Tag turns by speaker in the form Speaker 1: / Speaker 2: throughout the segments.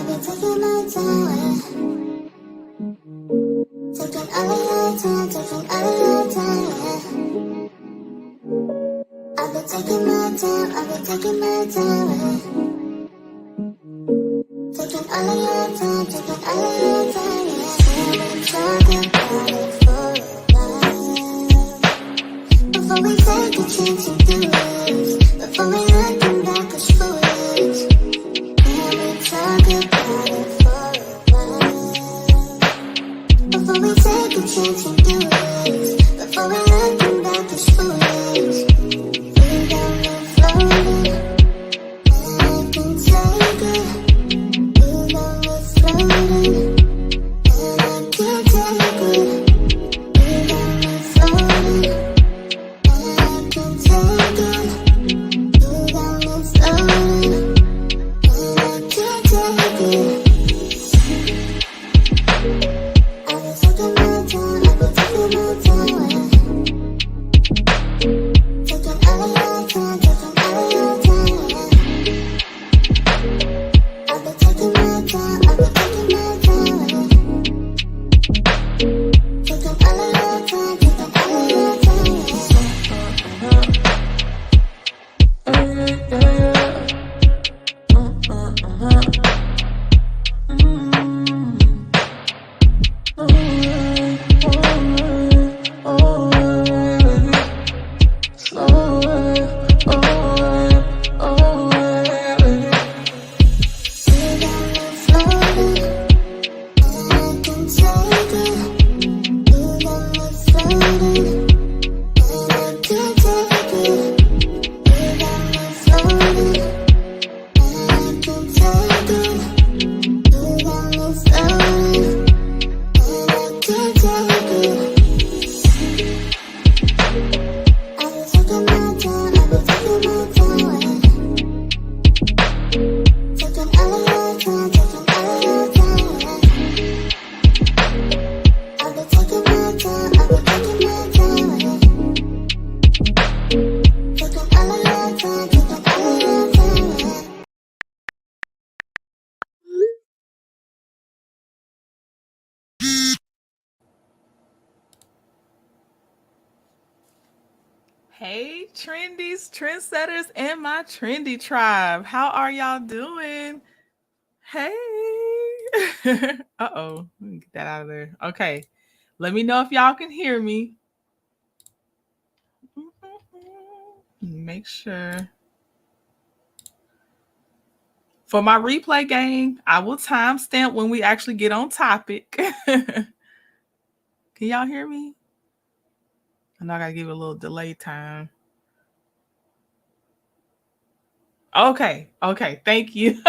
Speaker 1: I've been taking my time, taking all of your time, taking all of your time. I've been taking my time, I've been taking my time, taking all of your time, taking all of your time. I've been talking about it for a while. Before we take a chance and do it, before we looking back as foolish. I've been talking about it for a while. Before we take a chance and do it, before we looking back as foolish. We got me floating, and I can take it. You got me floating, and I can't take it. You got me floating, and I can take it. You got me floating, and I can't take it. I've been taking my time, I've been taking my time. Taking all of your time, taking all of your time. I've been taking my time, I've been taking my time. Taking all of your time, taking all of your
Speaker 2: Hey, trendies, trendsetters, and my trendy tribe. How are y'all doing? Hey. Uh-oh. Let me get that out of there. Okay. Let me know if y'all can hear me. Make sure. For my replay game, I will timestamp when we actually get on topic. Can y'all hear me? I know I gotta give it a little delay time. Okay. Thank you.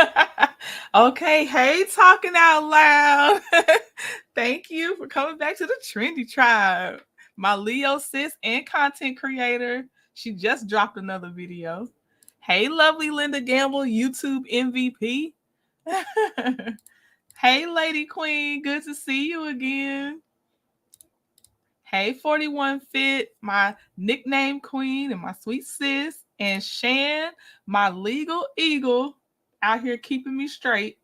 Speaker 2: Okay. Hey, talking out loud. Thank you for coming back to the Trendy Tribe. My Leo sis and content creator. She just dropped another video. Hey, lovely Linda Gamble, YouTube MVP. Hey, Lady Queen. Good to see you again. Hey, 41 Fit, my nickname queen and my sweet sis. And Shan, my legal eagle, out here keeping me straight.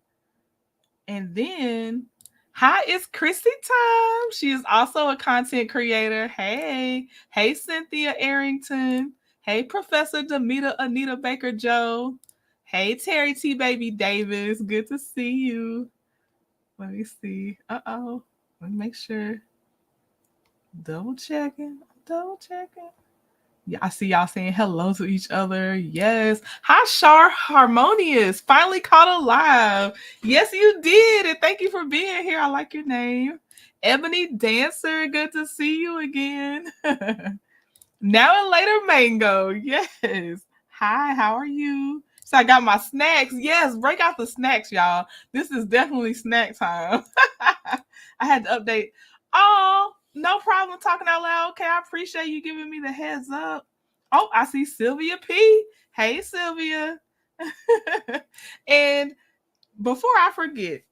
Speaker 2: And then, hi, it's Chrissy time. She is also a content creator. Hey, Cynthia Arrington. Hey, Professor Demita Anita Baker Joe. Hey, Terry T Baby Davis. Good to see you. Let me see. Uh-oh. Let me make sure. Double checking. Yeah, I see y'all saying hello to each other. Yes. Hi, Shar Harmonious. Finally caught alive. Yes, you did. And thank you for being here. I like your name. Ebony Dancer. Good to see you again. Now and later, Mango. Yes. Hi, how are you? So I got my snacks. Yes, break out the snacks, y'all. This is definitely snack time. I had to update. Oh, no problem talking out loud. Okay, I appreciate you giving me the heads up. Oh, I see Sylvia P. Hey, Sylvia. And before I forget,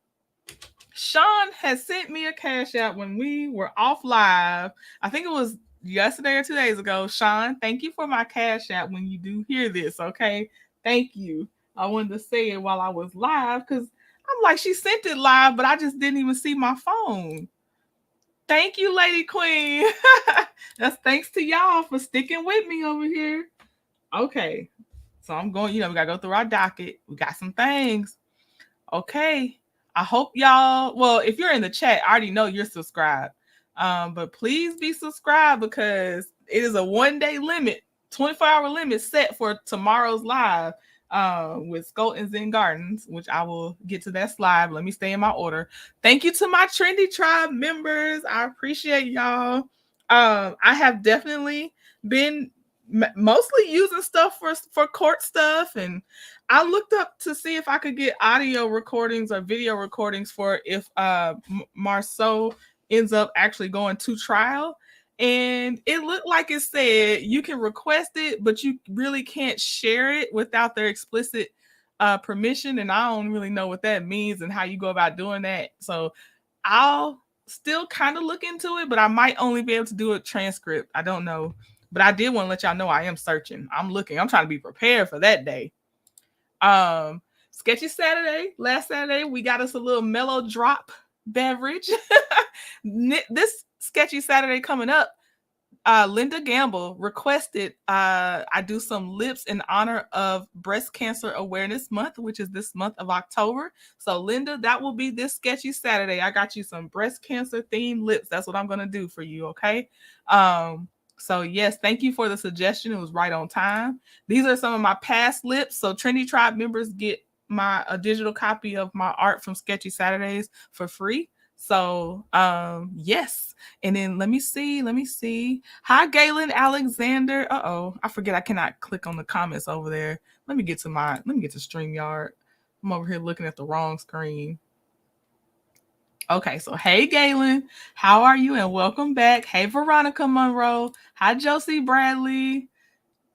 Speaker 2: Sean has sent me a cash out when we were off live. I think it was yesterday or 2 days ago. Sean, thank you for my cash out when you do hear this, okay? Thank you. I wanted to say it while I was live because I'm like, she sent it live, but I just didn't even see my phone. Thank you, Lady Queen. That's thanks to y'all for sticking with me over here. Okay. So I'm going, we got to go through our docket. We got some things. Okay. I hope y'all, well, if you're in the chat, I already know you're subscribed. But please be subscribed because it is a 1-day limit, 24-hour limit set for tomorrow's live with Skoltons and Gardens, which I will get to that slide. Let me stay in my order. Thank you to my Trendy Tribe members. I appreciate y'all. I have definitely been mostly using stuff for court stuff, and I looked up to see if I could get audio recordings or video recordings for if Marceau ends up actually going to trial. And it looked like it said you can request it, but you really can't share it without their explicit permission. And I don't really know what that means and how you go about doing that. So I'll still kind of look into it, but I might only be able to do a transcript. I don't know. But I did want to let y'all know I am searching. I'm looking. I'm trying to be prepared for that day. Sketchy Saturday. Last Saturday, we got us a little mellow drop beverage. This Sketchy Saturday coming up, Linda Gamble requested I do some lips in honor of Breast Cancer Awareness Month, which is this month of October. So Linda, that will be this Sketchy Saturday. I got you some breast cancer themed lips. That's what I'm going to do for you. Okay. So yes, thank you for the suggestion. It was right on time. These are some of my past lips. So Trendy Tribe members get a digital copy of my art from Sketchy Saturdays for free. So yes. And then let me see. Hi, Galen Alexander. I forget I cannot click on the comments over there. Let me get to StreamYard. I'm over here looking at the wrong screen. Okay, so hey Galen, how are you? And welcome back. Hey Veronica Monroe. Hi Josie Bradley.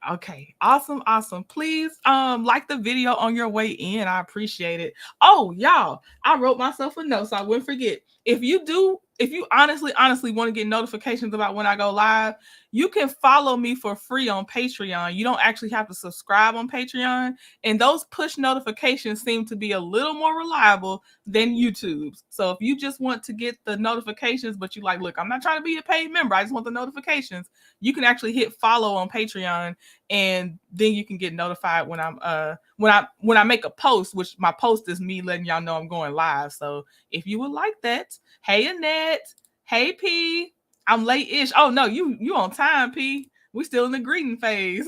Speaker 2: Okay, awesome. Please like the video on your way in. I appreciate it. Oh, y'all, I wrote myself a note so I wouldn't forget. If you honestly want to get notifications about when I go live, you can follow me for free on Patreon. You don't actually have to subscribe on Patreon. And those push notifications seem to be a little more reliable than YouTube's. So if you just want to get the notifications, but you like, look, I'm not trying to be a paid member, I just want the notifications, you can actually hit follow on Patreon, and then you can get notified when I make a post, which my post is me letting y'all know I'm going live. So if you would like that, hey Annette, hey P, I'm late-ish. Oh no, you on time, P. We still in the greeting phase.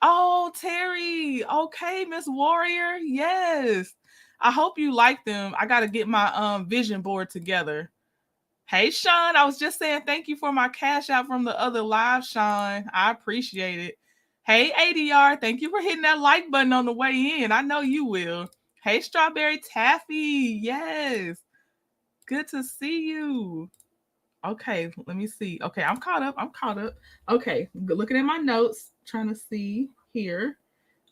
Speaker 2: Oh, Terry. Okay, Miss Warrior. Yes. I hope you like them. I gotta get my vision board together. Hey Sean, I was just saying thank you for my cash out from the other live, Sean. I appreciate it. Hey ADR, thank you for hitting that like button on the way in. I know you will. Hey Strawberry Taffy, yes. Good to see you. Okay, let me see. Okay, I'm caught up. Okay, looking at my notes, trying to see here.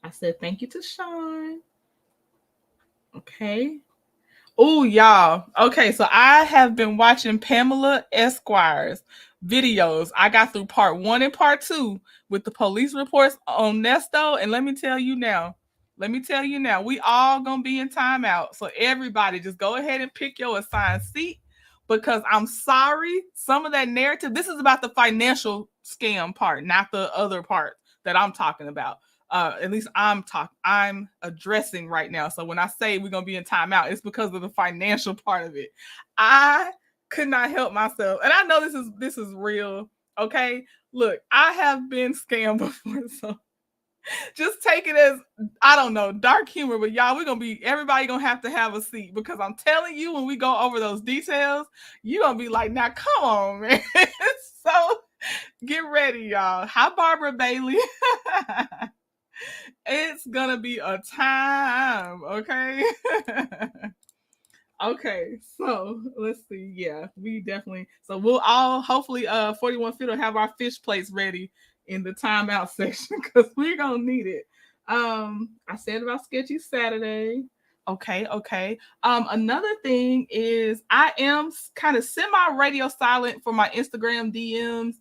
Speaker 2: I said thank you to Sean. Okay. Oh, y'all. Okay, so I have been watching Pamela Esquire's videos. I got through part 1 and part 2 with the police reports on Nesto, and let me tell you now, we all gonna be in timeout. So everybody just go ahead and pick your assigned seat, because I'm sorry, some of that narrative, this is about the financial scam part, not the other part that I'm talking about. At least I'm addressing right now. So when I say we're gonna be in timeout, it's because of the financial part of it. I could not help myself, and I know this is real. Okay, look, I have been scammed before, so just take it as, I don't know, dark humor. But y'all, everybody gonna have to have a seat, because I'm telling you, when we go over those details, you're gonna be like, now come on, man. So get ready, y'all. Hi, Barbara Bailey. It's gonna be a time, okay? Okay, so let's see. Yeah, we definitely. So we'll all hopefully 41 Fit will have our fish plates ready in the timeout section, because we're gonna need it. I said about Sketchy Saturday. Okay. Another thing is I am kind of semi radio silent for my Instagram DMs.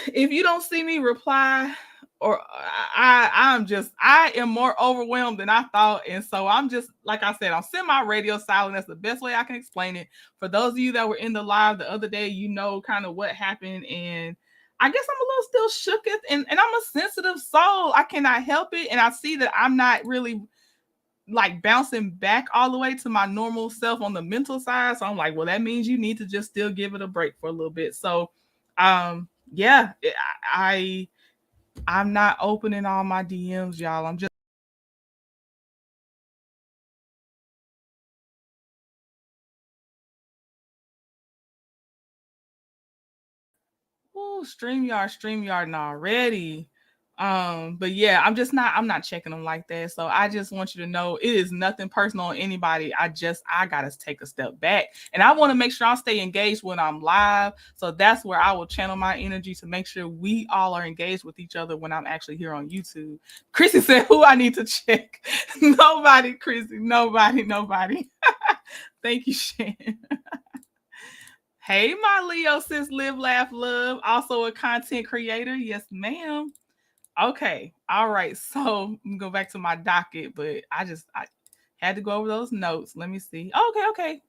Speaker 2: If you don't see me reply or I am more overwhelmed than I thought. And so I'm just, like I said, I'm semi radio silent. That's the best way I can explain it. For those of you that were in the live the other day, you know kind of what happened. And I guess I'm a little still shooketh, and I'm a sensitive soul. I cannot help it. And I see that I'm not really like bouncing back all the way to my normal self on the mental side. So I'm like, well, that means you need to just still give it a break for a little bit. So yeah, I'm not opening all my DMs, y'all. I'm just StreamYard already. But yeah, I'm not checking them like that. So I just want you to know it is nothing personal on anybody. I gotta take a step back. And I want to make sure I stay engaged when I'm live. So that's where I will channel my energy to make sure we all are engaged with each other when I'm actually here on YouTube. Chrissy said, who I need to check? Nobody, Chrissy. Nobody. Thank you, Shan. Hey, my Leo sis, live, laugh, love. Also a content creator. Yes, ma'am. Okay. All right. So I'm gonna go back to my docket, but I had to go over those notes. Let me see. Okay.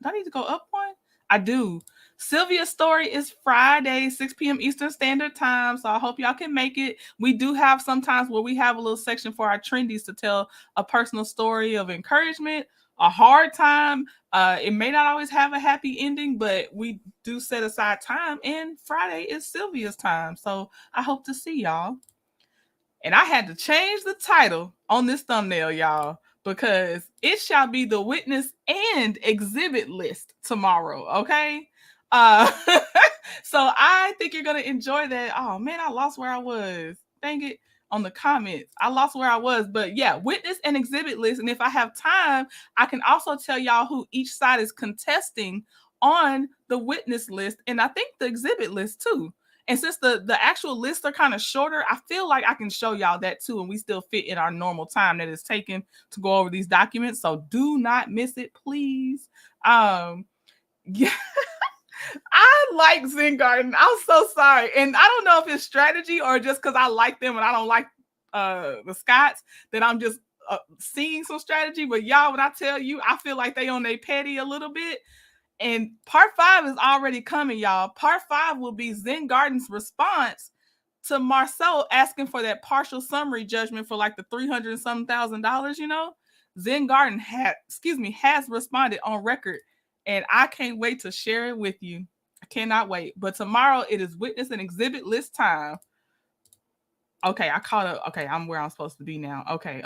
Speaker 2: Do I need to go up one? I do. Sylvia's story is Friday, 6 p.m. Eastern Standard Time. So I hope y'all can make it. We do have sometimes where we have a little section for our trendies to tell a personal story of encouragement, a hard time. It may not always have a happy ending, but we do set aside time. And Friday is Sylvia's time. So I hope to see y'all. And I had to change the title on this thumbnail, y'all, because it shall be the witness and exhibit list tomorrow. Okay. Uh, so I think you're gonna enjoy that. Oh man, I lost where I was. Dang it. On the comments, I lost where I was, but yeah, witness and exhibit list. And if I have time, I can also tell y'all who each side is contesting on the witness list, and I think the exhibit list too. And since the actual lists are kind of shorter, I feel like I can show y'all that too, and we still fit in our normal time that is taken to go over these documents. So do not miss it, please. Yeah. I like Zen Garden. I'm so sorry. And I don't know if it's strategy or just because I like them and I don't like the Scots that I'm just seeing some strategy. But y'all, when I tell you, I feel like they on their petty a little bit. And part 5 is already coming, y'all. Part 5 will be Zen Garden's response to Marcel asking for that partial summary judgment for like the 300 and some $1,000, you know. Zen Garden has responded on record, and I can't wait to share it with you. I cannot wait. But tomorrow it is witness and exhibit list time. Okay, I caught up. Okay, I'm where I'm supposed to be now. Okay.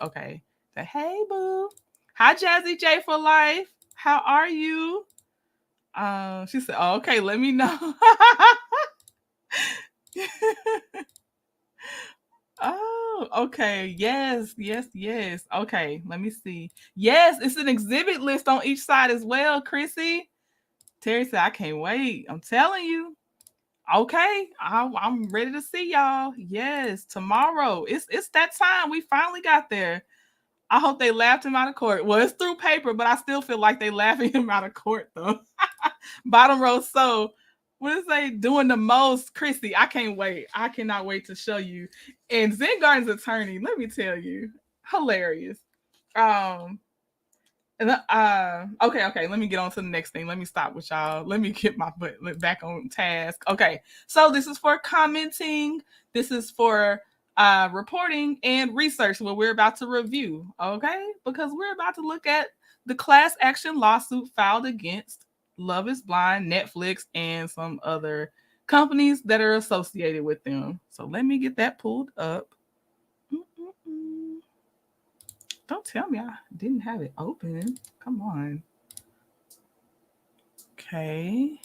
Speaker 2: Say, hey, boo. Hi, Jazzy J for life. How are you? She said, oh, okay, let me know. Oh, okay. Yes. Okay, let me see. Yes, it's an exhibit list on each side as well, Chrissy. Terry said, I can't wait. I'm telling you. Okay, I'm ready to see y'all. Yes, tomorrow. It's that time. We finally got there. I hope they laughed him out of court. Well, it's through paper, but I still feel like they laughing him out of court though. Bottom row. So what is they doing the most? Chrissy, I can't wait. I cannot wait to show you. And Zen Garden's attorney, let me tell you, hilarious. Okay, let me get on to the next thing. Let me stop with y'all. Let me get my butt back on task. Okay, so this is for commenting. This is for reporting and research, what we're about to review. Okay, because we're about to look at the class action lawsuit filed against Love is Blind, Netflix, and some other companies that are associated with them. So let me get that pulled up. Don't tell me I didn't have it open. Come on. Okay.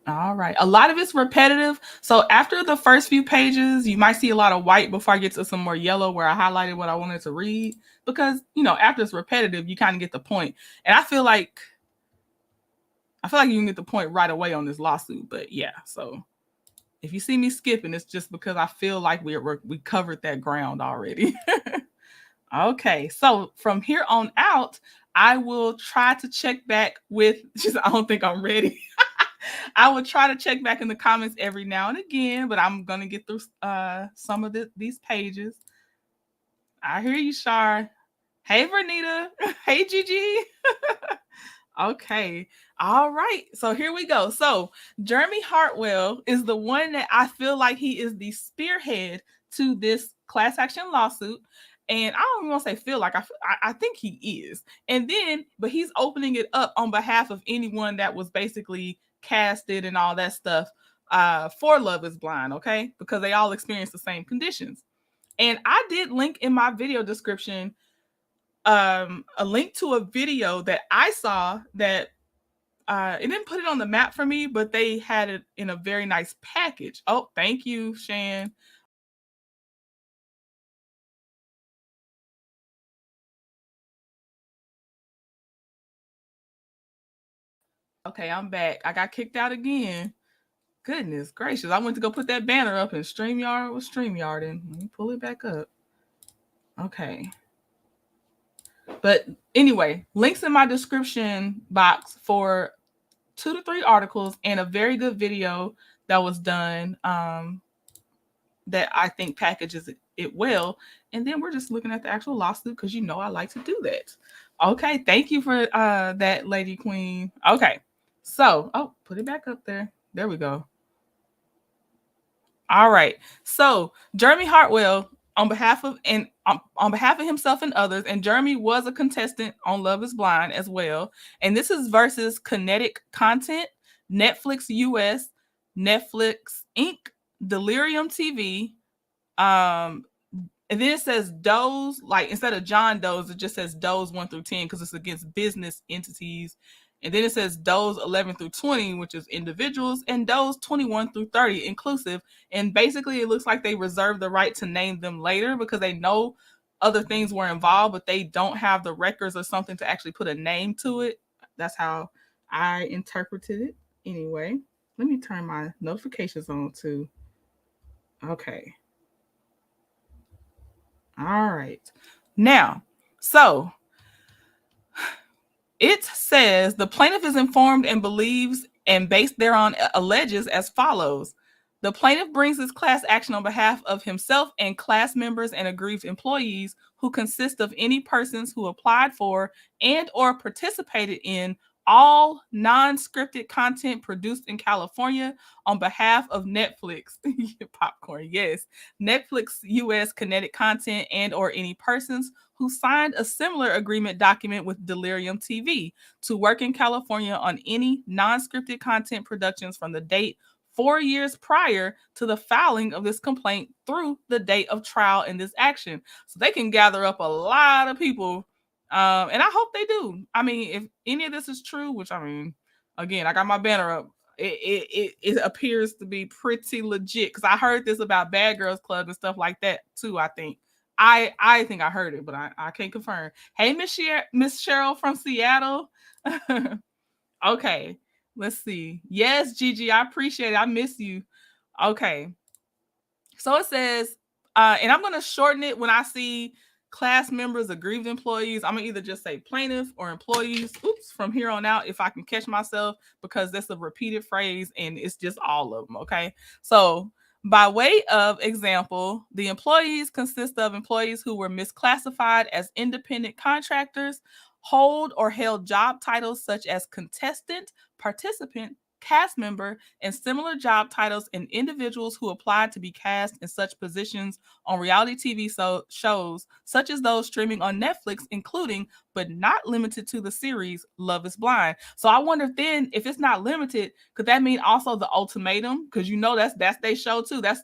Speaker 2: All right. A lot of it's repetitive. So after the first few pages, you might see a lot of white before I get to some more yellow where I highlighted what I wanted to read. Because, after it's repetitive, you kind of get the point. And I feel like you can get the point right away on this lawsuit. But yeah, so if you see me skipping, it's just because I feel like we covered that ground already. Okay, so from here on out, I will try to check back with, I don't think I'm ready. I will try to check back in the comments every now and again, but I'm going to get through some of these pages. I hear you, Shar. Hey, Vernita. Hey, Gigi. Okay. All right. So here we go. So Jeremy Hartwell is the one that I feel like he is the spearhead to this class action lawsuit. And I don't even want to say feel like I think he is. And then, but he's opening it up on behalf of anyone that was basically casted and all that stuff for Love is Blind, okay? Because they all experience the same conditions. And I did link in my video description a link to a video that I saw that it didn't put it on the map for me, but they had it in a very nice package. Oh, thank you, Shan. Okay, I'm back. I got kicked out again. Goodness gracious. I went to go put that banner up and StreamYard was StreamYarding. Let me pull it back up. Okay. But anyway, links in my description box for 2 to 3 articles and a very good video that was done that I think packages it well. And then we're just looking at the actual lawsuit because you know I like to do that. Okay, thank you for that, Lady Queen. Okay, so put it back up there. There we go. All right. So Jeremy Hartwell, on behalf of himself and others, and Jeremy was a contestant on Love Is Blind as well. And this is versus Kinetic Content, Netflix US, Netflix Inc., Delirium TV, and then it says Doe's, like instead of John Doe's, it just says Doe's 1 through 10 because it's against business entities. And then it says Doe's 11 through 20, which is individuals, and Doe's 21 through 30 inclusive. And basically, it looks like they reserve the right to name them later because they know other things were involved, but they don't have the records or something to actually put a name to it. That's how I interpreted it. Anyway, let me turn my notifications on too. Okay. All right. Now, so it says the plaintiff is informed and believes and based thereon alleges as follows. The plaintiff brings this class action on behalf of himself and class members and aggrieved employees who consist of any persons who applied for and or participated in all non-scripted content produced in California on behalf of Netflix. Popcorn, yes. Netflix US Kinetic Content and or any persons who signed a similar agreement document with Delirium TV to work in California on any non-scripted content productions from the date 4 years prior to the filing of this complaint through the date of trial in this action. So they can gather up a lot of people. And I hope they do. I mean, if any of this is true, which I mean, again, I got my banner up. It appears to be pretty legit because I heard this about Bad Girls Club and stuff like that too. I think I heard it, but I can't confirm. Hey, Miss Cheryl from Seattle. Okay, let's see. Yes, Gigi, I appreciate it. I miss you. Okay, so it says, and I'm gonna shorten it when I see class members, aggrieved employees. I'm gonna either just say plaintiff or employees. Oops, from here on out, if I can catch myself, because that's a repeated phrase and it's just all of them. Okay, so by way of example, the employees consist of employees who were misclassified as independent contractors, hold or held job titles such as contestant, participant, cast member, and similar job titles, and individuals who applied to be cast in such positions on reality TV shows, such as those streaming on Netflix, including but not limited to the series Love Is Blind. So I wonder then if it's not limited, could that mean also The Ultimatum? Because you know that's their show too. That's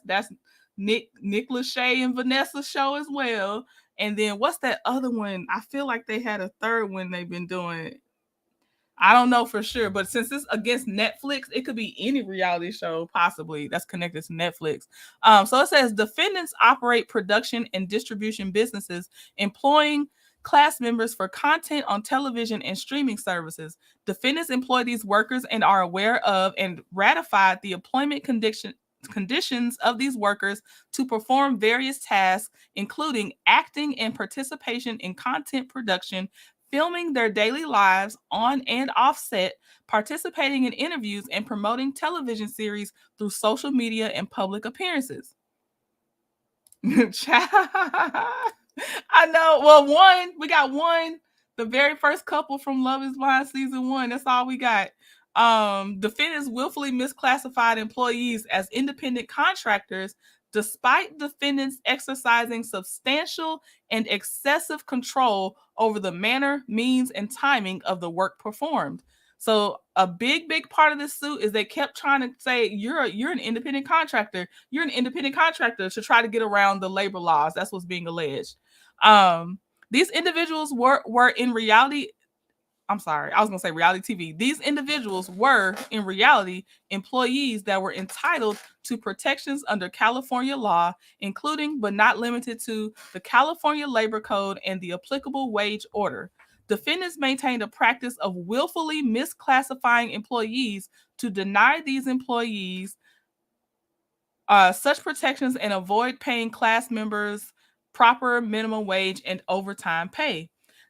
Speaker 2: Nick Lachey and Vanessa's show as well. And then what's that other one? I feel like they had a third one they've been doing. I don't know for sure, but since it's against Netflix, it could be any reality show possibly that's connected to Netflix. So it says defendants operate production and distribution businesses employing class members for content on television and streaming services. Defendants employ these workers and are aware of and ratified the employment conditions of these workers to perform various tasks, including acting and participation in content production, filming their daily lives on and off set, participating in interviews, and promoting television series through social media and public appearances. I know. Well, we got one. The very first couple from Love Is Blind season 1. That's all we got. Defendants willfully misclassified employees as independent contractors, despite defendants exercising substantial and excessive control over the manner, means, and timing of the work performed. So a big part of this suit is they kept trying to say you're an independent contractor. You're an independent contractor to try to get around the labor laws. That's what's being alleged. These individuals were in reality. I'm sorry, I was going to say reality TV. These individuals were, in reality, employees that were entitled to protections under California law, including but not limited to the California Labor Code and the applicable wage order. Defendants maintained a practice of willfully misclassifying employees to deny these employees such protections and avoid paying class members proper minimum wage and overtime pay.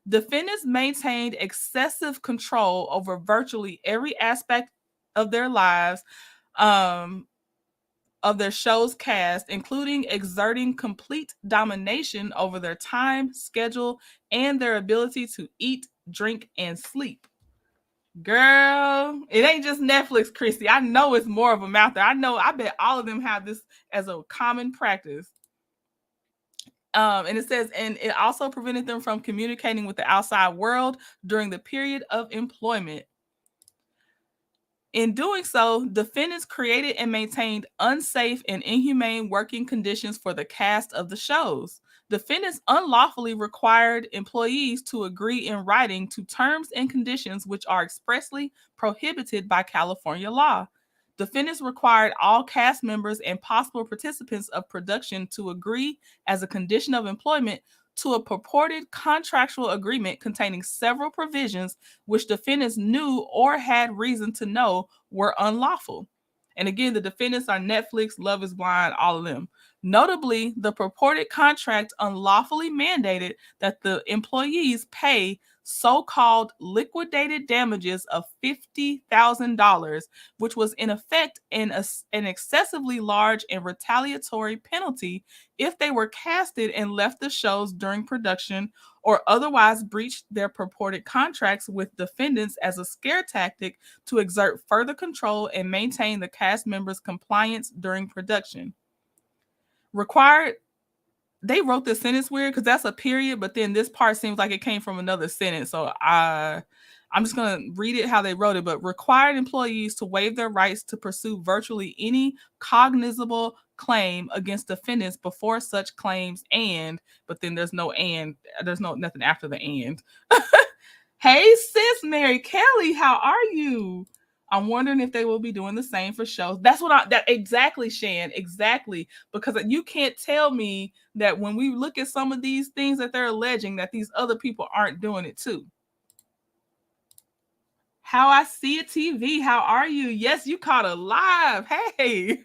Speaker 2: Defendants maintained excessive control over virtually every aspect of their lives, of their show's cast, including exerting complete domination over their time, schedule, and their ability to eat, drink, and sleep. Girl, it ain't just Netflix, Christy. I know it's more of them out there. I bet all of them have this as a common practice. And it says, and it also prevented them from communicating with the outside world during the period of employment. In doing so, defendants created and maintained unsafe and inhumane working conditions for the cast of the shows. Defendants unlawfully required employees to agree in writing to terms and conditions which are expressly prohibited by California law. Defendants required all cast members and possible participants of production to agree as a condition of employment to a purported contractual agreement containing several provisions which defendants knew or had reason to know were unlawful. And again, the defendants are Netflix, Love Is Blind, all of them. Notably, the purported contract unlawfully mandated that the employees pay so-called liquidated damages of $50,000, which was in effect an excessively large and retaliatory penalty if they were casted and left the shows during production or otherwise breached their purported contracts with defendants as a scare tactic to exert further control and maintain the cast members' compliance during production. They wrote this sentence weird because that's a period, but then this part seems like it came from another sentence. So I'm just going to read it how they wrote it, but required employees to waive their rights to pursue virtually any cognizable claim against defendants before such claims but then there's nothing after the and. Hey sis, Mary Kelly, how are you? I'm wondering if they will be doing the same for shows. That's what exactly, Shan, exactly. Because you can't tell me that when we look at some of these things that they're alleging that these other people aren't doing it too. How I See It TV, how are you? Yes, you caught a live. Hey.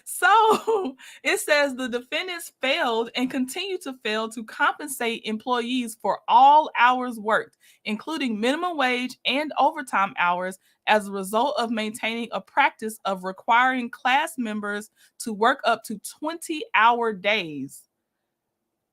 Speaker 2: So it says the defendants failed and continue to fail to compensate employees for all hours worked, including minimum wage and overtime hours, as a result of maintaining a practice of requiring class members to work up to 20-hour days,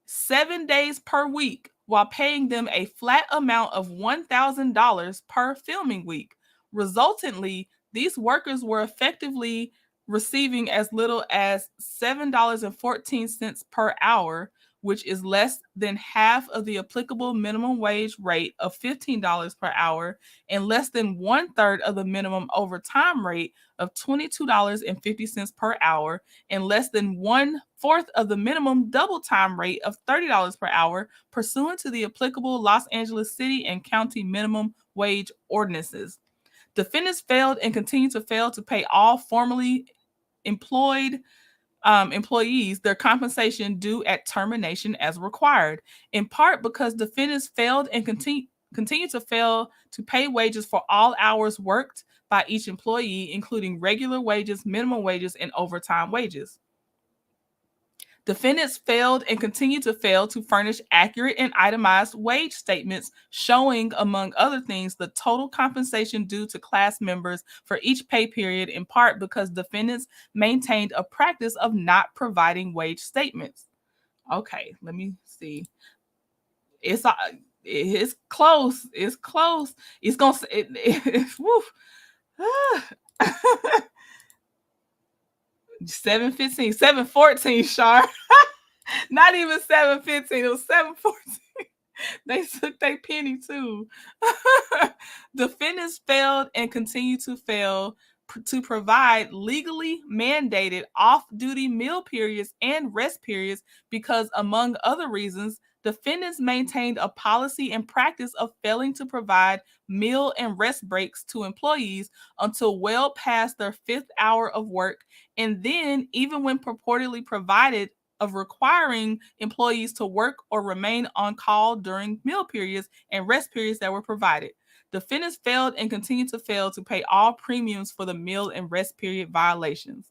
Speaker 2: 7 days per week, while paying them a flat amount of $1,000 per filming week. Resultantly, these workers were effectively receiving as little as $7.14 per hour, which is less than half of the applicable minimum wage rate of $15 per hour and less than 1/3 of the minimum overtime rate of $22.50 per hour and less than 1/4 of the minimum double time rate of $30 per hour pursuant to the applicable Los Angeles City and County minimum wage ordinances. Defendants failed and continue to fail to pay all formerly employed employees their compensation due at termination as required, in part because defendants failed and continue to fail to pay wages for all hours worked by each employee, including regular wages, minimum wages, and overtime wages. Defendants failed and continue to fail to furnish accurate and itemized wage statements showing, among other things, the total compensation due to class members for each pay period, in part because defendants maintained a practice of not providing wage statements. Okay, let me see. It's close. It's close. It's gonna woo. 7:15, 7:14, Shar. Not even 7:15. It was 7:14. They took their penny too. Defendants failed and continue to fail to provide legally mandated off-duty meal periods and rest periods because, among other reasons, defendants maintained a policy and practice of failing to provide meal and rest breaks to employees until well past their fifth hour of work, and then, even when purportedly provided, of requiring employees to work or remain on call during meal periods and rest periods that were provided. Defendants failed and continue to fail to pay all premiums for the meal and rest period violations.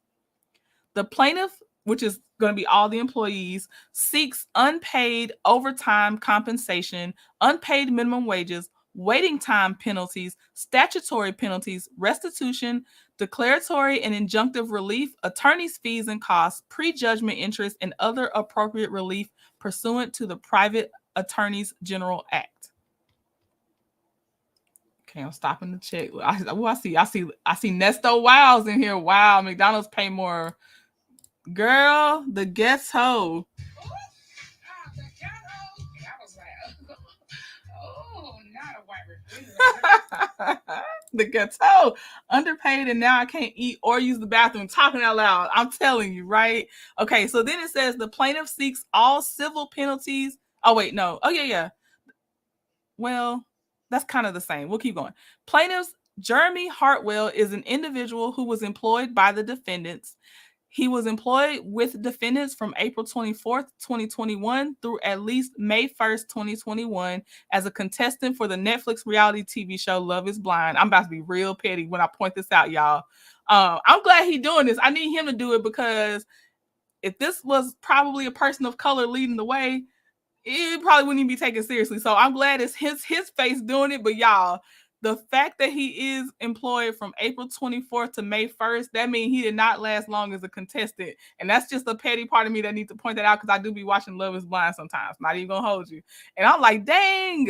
Speaker 2: The plaintiff, which is going to be all the employees, seeks unpaid overtime compensation, unpaid minimum wages, waiting time penalties, statutory penalties, restitution, declaratory and injunctive relief, attorney's fees and costs, prejudgment interest, and other appropriate relief pursuant to the Private Attorneys General Act. Okay, I'm stopping to check. I see Nesto Wows in here. Wow, McDonald's pay more. Girl, the ghetto. The ghetto, underpaid, and now I can't eat or use the bathroom. Talking out loud, I'm telling you, right? Okay, so then it says the plaintiff seeks all civil penalties. Oh wait, no. Oh yeah. Well, that's kind of the same. We'll keep going. Plaintiffs Jeremy Hartwell is an individual who was employed by the defendants. He was employed with defendants from April 24th, 2021 through at least May 1st, 2021 as a contestant for the Netflix reality TV show Love is Blind. I'm about to be real petty when I point this out, y'all. I'm glad he's doing this. I need him to do it because if this was probably a person of color leading the way, it probably wouldn't even be taken seriously. So I'm glad it's his face doing it. But y'all, the fact that he is employed from April 24th to May 1st, that means he did not last long as a contestant. And that's just a petty part of me that needs to point that out because I do be watching Love is Blind sometimes. Not even gonna hold you. And I'm like, dang,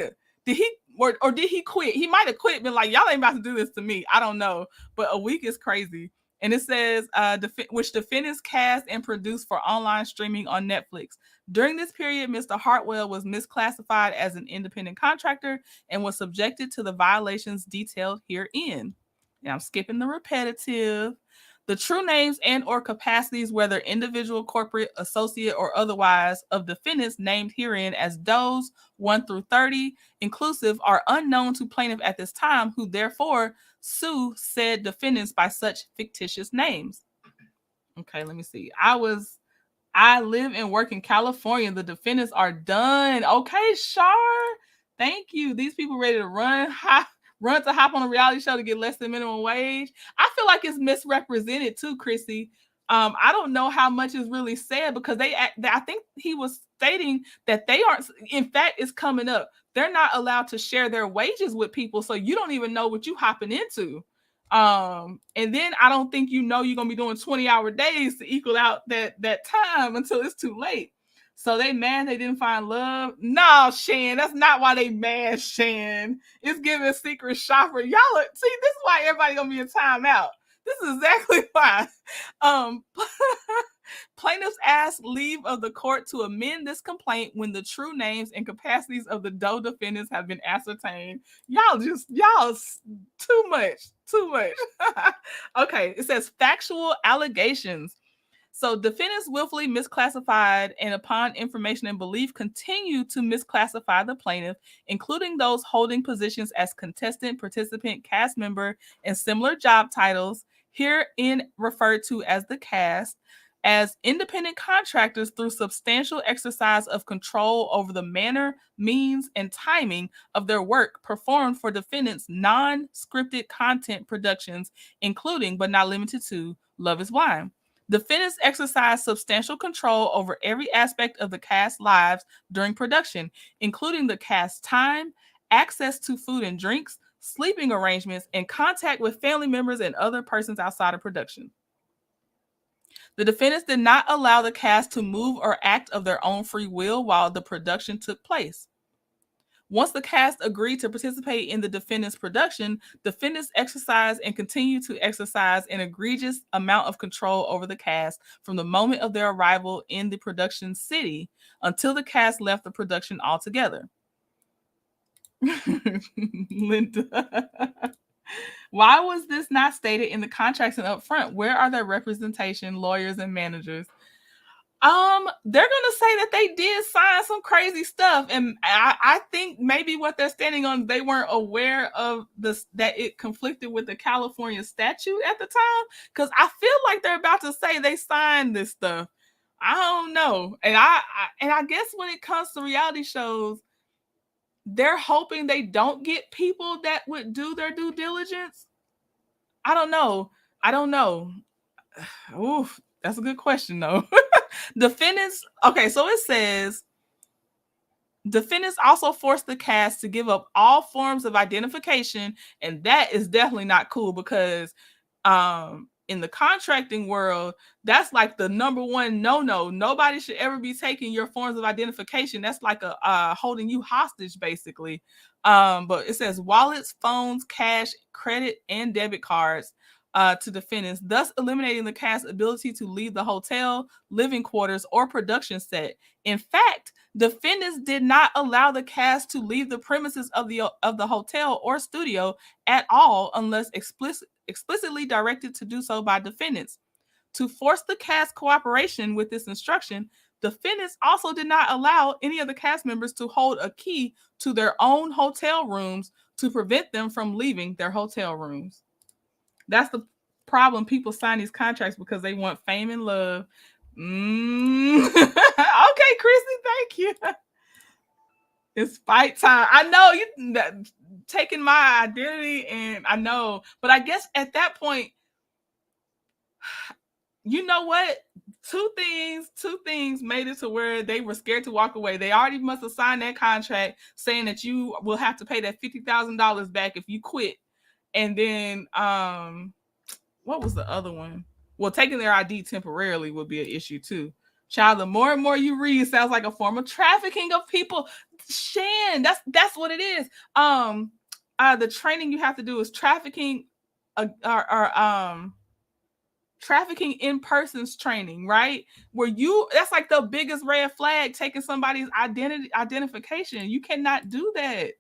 Speaker 2: did he or did he quit? He might have quit, been like, y'all ain't about to do this to me. I don't know. But a week is crazy. And it says, which defendants cast and produced for online streaming on Netflix. During this period, Mr. Hartwell was misclassified as an independent contractor and was subjected to the violations detailed herein. Now I'm skipping the repetitive. The true names and or capacities, whether individual, corporate, associate, or otherwise, of defendants named herein as Does 1 through 30, inclusive, are unknown to plaintiff at this time, who therefore sue said defendants by such fictitious names. Okay, let me see. I live and work in California. The defendants are done. Okay, Shar. Thank you. These people ready to run to hop on a reality show to get less than minimum wage. I feel like it's misrepresented too, Chrissy. I don't know how much is really said because I think he was stating that they aren't. In fact, it's coming up. They're not allowed to share their wages with people, so you don't even know what you hopping into. And then I don't think you're gonna be doing 20-hour days to equal out that time until it's too late. So they mad they didn't find love. No, Shan, that's not why they mad, Shan. It's giving secret shopper. Y'all see, this is why everybody gonna be in timeout. This is exactly why. Plaintiffs ask leave of the court to amend this complaint when the true names and capacities of the Doe defendants have been ascertained. Y'all too much. Okay, it says factual allegations. So defendants willfully misclassified and upon information and belief continue to misclassify the plaintiff, including those holding positions as contestant, participant, cast member, and similar job titles, herein referred to as the cast, as independent contractors through substantial exercise of control over the manner, means, and timing of their work performed for defendants' non-scripted content productions, including but not limited to Love is Blind. Defendants exercise substantial control over every aspect of the cast's lives during production, including the cast's time, access to food and drinks, sleeping arrangements, and contact with family members and other persons outside of production. The defendants did not allow the cast to move or act of their own free will while the production took place. Once the cast agreed to participate in the defendant's production, defendants exercised and continue to exercise an egregious amount of control over the cast from the moment of their arrival in the production city until the cast left the production altogether. Linda. Why was this not stated in the contracts and upfront? Where are their representation, lawyers, and managers? They're gonna say that they did sign some crazy stuff, and I think maybe what they're standing on, they weren't aware of this, that it conflicted with the California statute at the time. Because I feel like they're about to say they signed this stuff. I don't know, and I guess when it comes to reality shows, they're hoping they don't get people that would do their due diligence. I don't know. Oof, that's a good question though. Defendants, okay, so it says defendants also forced the cast to give up all forms of identification, and that is definitely not cool because in the contracting world, that's like the number one no. Nobody should ever be taking your forms of identification. That's like a holding you hostage, basically. But it says wallets, phones, cash, credit, and debit cards to defendants, thus eliminating the cast's ability to leave the hotel, living quarters, or production set. In fact, defendants did not allow the cast to leave the premises of the hotel or studio at all unless explicitly directed to do so by defendants. To force the cast cooperation with this instruction, defendants also did not allow any of the cast members to hold a key to their own hotel rooms to prevent them from leaving their hotel rooms. That's the problem. People sign these contracts because they want fame and love. Okay, Chrissy, thank you. It's fight time. I know you taking my identity, and I know, but I guess at that point, you know what? Two things made it to where they were scared to walk away. They already must have signed that contract saying that you will have to pay that $50,000 back if you quit. And then what was the other one? Well, taking their ID temporarily would be an issue too. Child, the more and more you read, it sounds like a form of trafficking of people. Shan, that's what it is. The training you have to do is trafficking trafficking in persons training, right? Where that's like the biggest red flag, taking somebody's identification. You cannot do that.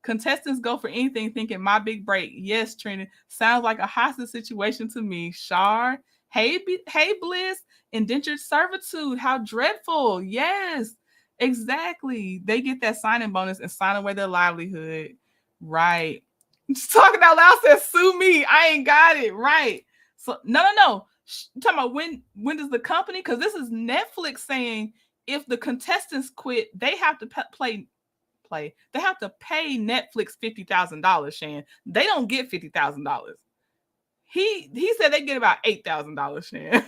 Speaker 2: Contestants go for anything thinking my big break. Yes, Trina. Sounds like a hostage situation to me. Shar. Hey, Bliss. Indentured servitude. How dreadful. Yes, exactly. They get that signing bonus and sign away their livelihood. Right. Just talking out loud says sue me. I ain't got it. Right. So no. I'm talking about when does the company, because this is Netflix saying if the contestants quit, they have to play. They have to pay Netflix $50,000, Shan. They don't get $50,000. He said they get about $8,000, Shan.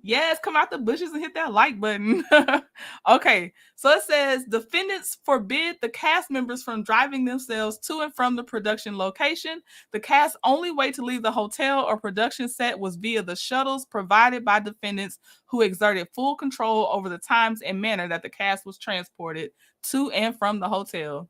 Speaker 2: Yes, come out the bushes and hit that like button. Okay, so it says defendants forbid the cast members from driving themselves to and from the production location. The cast's only way to leave the hotel or production set was via the shuttles provided by defendants, who exerted full control over the times and manner that the cast was transported to and from the hotel.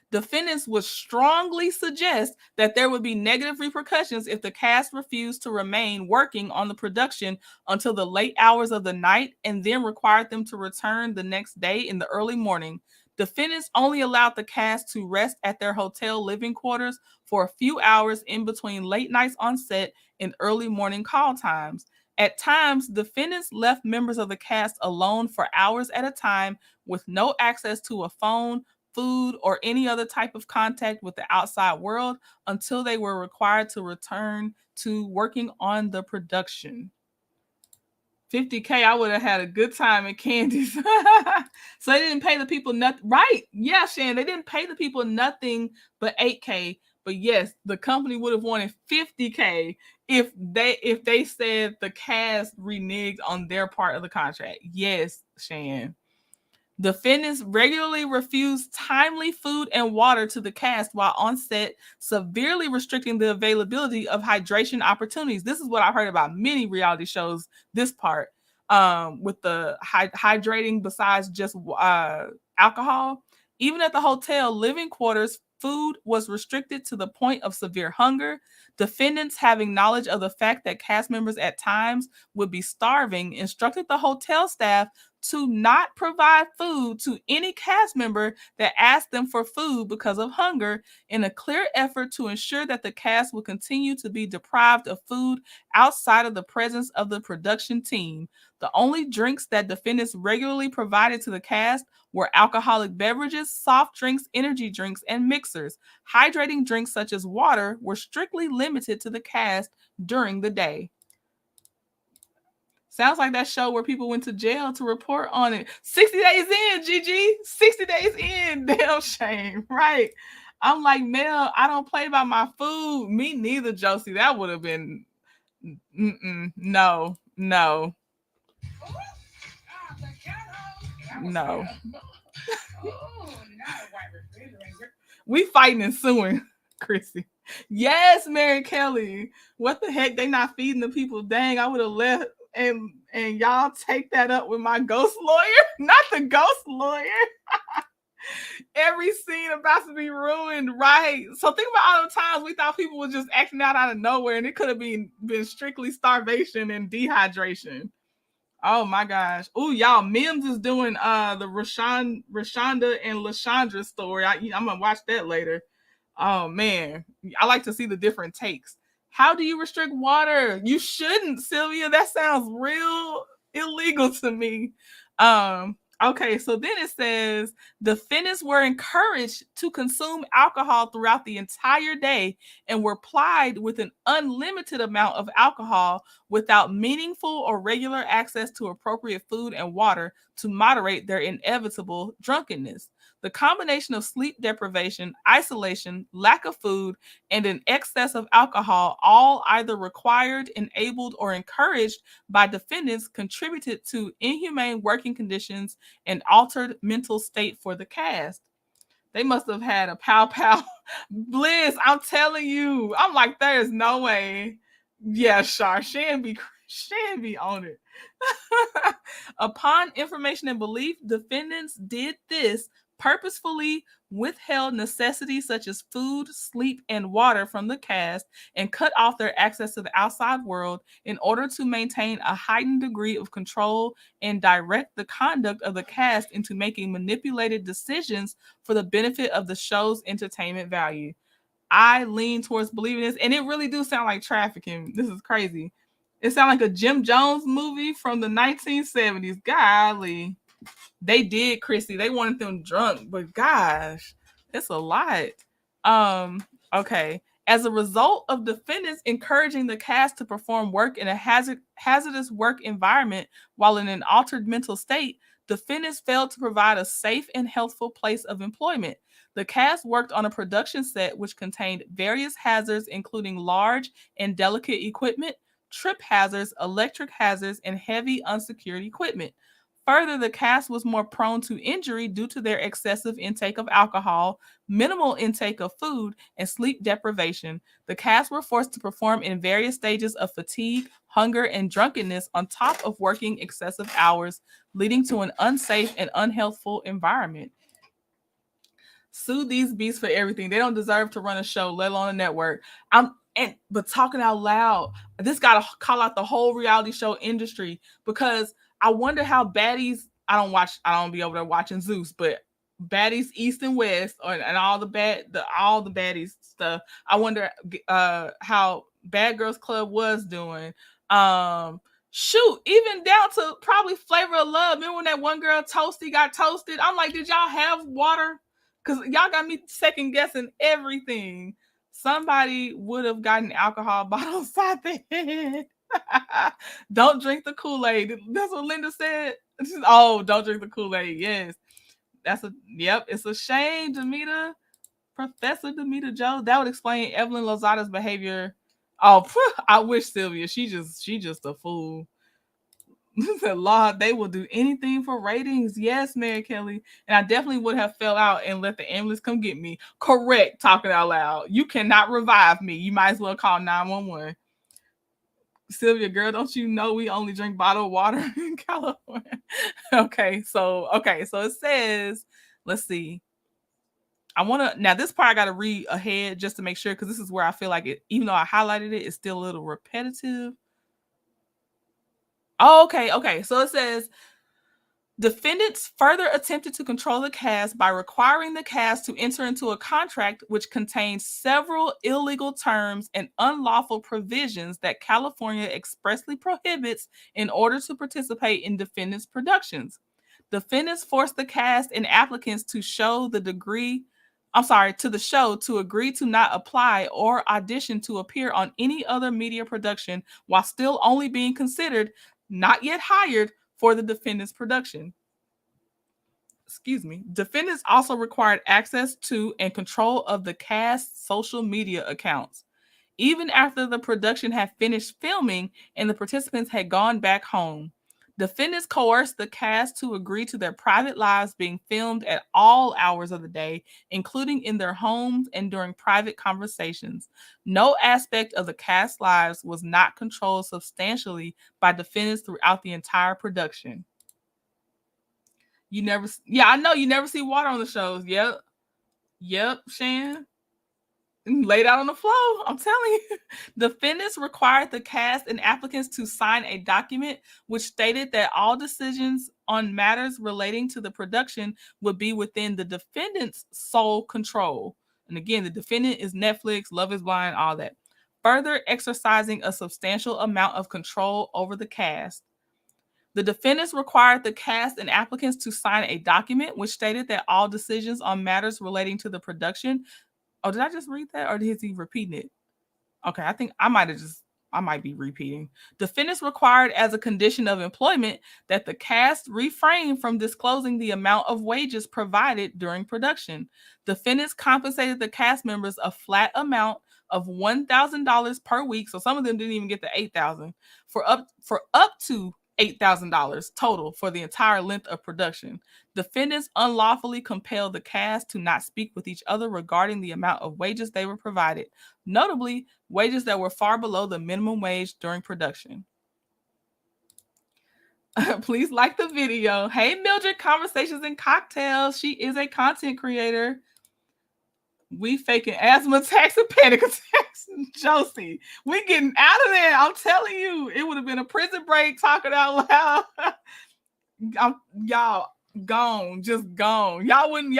Speaker 2: Defendants would strongly suggest that there would be negative repercussions if the cast refused to remain working on the production until the late hours of the night and then required them to return the next day in the early morning. Defendants only allowed the cast to rest at their hotel living quarters for a few hours in between late nights on set and early morning call times. At times, defendants left members of the cast alone for hours at a time with no access to a phone, food, or any other type of contact with the outside world until they were required to return to working on the production. $50K, I would have had a good time at Candy's. So they didn't pay the people nothing. Right. Yeah, Shan, they didn't pay the people nothing but $8K. But yes, the company would have wanted $50K if they said the cast reneged on their part of the contract. Yes, Shan. Defendants regularly refuse timely food and water to the cast while on set, severely restricting the availability of hydration opportunities. This is what I've heard about many reality shows. This part, with the hydrating besides just alcohol. Even at the hotel living quarters, food was restricted to the point of severe hunger. Defendants, having knowledge of the fact that cast members at times would be starving, instructed the hotel staff to not provide food to any cast member that asked them for food because of hunger, in a clear effort to ensure that the cast would continue to be deprived of food outside of the presence of the production team. The only drinks that defendants regularly provided to the cast were alcoholic beverages, soft drinks, energy drinks, and mixers. Hydrating drinks such as water were strictly limited to the cast during the day. Sounds like that show where people went to jail to report on it. 60 days in, Gigi. 60 days in. Damn shame, right? I'm like, Mel, I don't play by my food. Me neither, Josie. That would have been no. No. We fighting and suing, Chrissy. Yes, Mary Kelly. What the heck? They not feeding the people. Dang, I would have left and y'all take that up with my ghost lawyer. Not the ghost lawyer. Every scene about to be ruined, right? So think about all the times we thought people were just acting out of nowhere, and it could have been strictly starvation and dehydration. Oh my gosh. Oh, y'all, Mims is doing the Rashonda and Lashandra story. I'm gonna watch that later. Oh man, I like to see the different takes. How do you restrict water? You shouldn't, Sylvia. That sounds real illegal to me. Okay, so then it says defendants were encouraged to consume alcohol throughout the entire day and were plied with an unlimited amount of alcohol without meaningful or regular access to appropriate food and water to moderate their inevitable drunkenness. The combination of sleep deprivation, isolation, lack of food, and an excess of alcohol, all either required, enabled, or encouraged by defendants, contributed to inhumane working conditions and altered mental state for the cast. They must have had a pow bliss. I'm telling you. I'm like, there's no way. Yeah, Shar, Shan be on it. Upon information and belief, defendants did this purposefully withheld necessities such as food, sleep, and water from the cast and cut off their access to the outside world in order to maintain a heightened degree of control and direct the conduct of the cast into making manipulated decisions for the benefit of the show's entertainment value. I lean towards believing this, and it really do sound like trafficking. This is crazy. It sounds like a Jim Jones movie from the 1970s. Golly. They did, Chrissy. They wanted them drunk, but gosh, it's a lot. Okay. As a result of defendants encouraging the cast to perform work in a hazardous work environment while in an altered mental state, defendants failed to provide a safe and healthful place of employment. The cast worked on a production set which contained various hazards, including large and delicate equipment, trip hazards, electric hazards, and heavy unsecured equipment. Further, the cast was more prone to injury due to their excessive intake of alcohol, minimal intake of food, and sleep deprivation. The cast were forced to perform in various stages of fatigue, hunger, and drunkenness on top of working excessive hours, leading to an unsafe and unhealthful environment. Sue these beasts for everything. They don't deserve to run a show, let alone a network. But talking out loud, this got to call out the whole reality show industry, because I wonder how baddies. I don't be over there watching Zeus, but baddies East and West, and all the baddies stuff. I wonder how Bad Girls Club was doing. Shoot, even down to probably Flavor of Love. Remember when that one girl Toasty got toasted? I'm like, did y'all have water? Because y'all got me second guessing everything. Somebody would have gotten alcohol bottles inside their head. Don't drink the Kool-Aid. That's what Linda said. Oh, don't drink the Kool-Aid. Yes. It's a shame, Demita. Professor Demeter Jones. That would explain Evelyn Lozada's behavior. Oh, I wish Sylvia. She just a fool. Law, they will do anything for ratings. Yes, Mary Kelly. And I definitely would have fell out and let the ambulance come get me. Correct, talking out loud. You cannot revive me. You might as well call 911. Sylvia, girl, don't you know we only drink bottled water in California? Okay, so it says, let's see. I want to, now this part I got to read ahead just to make sure, because this is where I feel like it, even though I highlighted it, it's still a little repetitive. Oh, okay. So it says, defendants further attempted to control the cast by requiring the cast to enter into a contract which contains several illegal terms and unlawful provisions that California expressly prohibits in order to participate in defendants' productions. Defendants forced the cast and applicants to show the degree to the show to agree to not apply or audition to appear on any other media production while still only being considered not yet hired for the defendant's production. Excuse me. Defendants also required access to and control of the cast's social media accounts. Even after the production had finished filming and the participants had gone back home, defendants coerced the cast to agree to their private lives being filmed at all hours of the day, including in their homes and during private conversations. No aspect of the cast's lives was not controlled substantially by defendants throughout the entire production. I know you never see water on the shows. Yep, Shan. Laid out on the floor. I'm telling you. Defendants required the cast and applicants to sign a document which stated that all decisions on matters relating to the production would be within the defendant's sole control. And again, the defendant is Netflix, Love is Blind, all that. Further exercising a substantial amount of control over the cast. The defendants required the cast and applicants to sign a document which stated that all decisions on matters relating to the production. Oh, did I just read that, or is he repeating it? Okay, I think I might be repeating. Defendants required as a condition of employment that the cast refrain from disclosing the amount of wages provided during production. Defendants compensated the cast members a flat amount of $1,000 per week. So some of them didn't even get the $8,000 for up to $8,000 total for the entire length of production. Defendants unlawfully compelled the cast to not speak with each other regarding the amount of wages they were provided, notably wages that were far below the minimum wage during production. Please like the video. Hey, Mildred, Conversations and Cocktails. She is a content creator. We faking asthma attacks and panic attacks. Josie, we getting out of there. I'm telling you, it would have been a prison break talking out loud. Y'all gone, just gone. Y'all wouldn't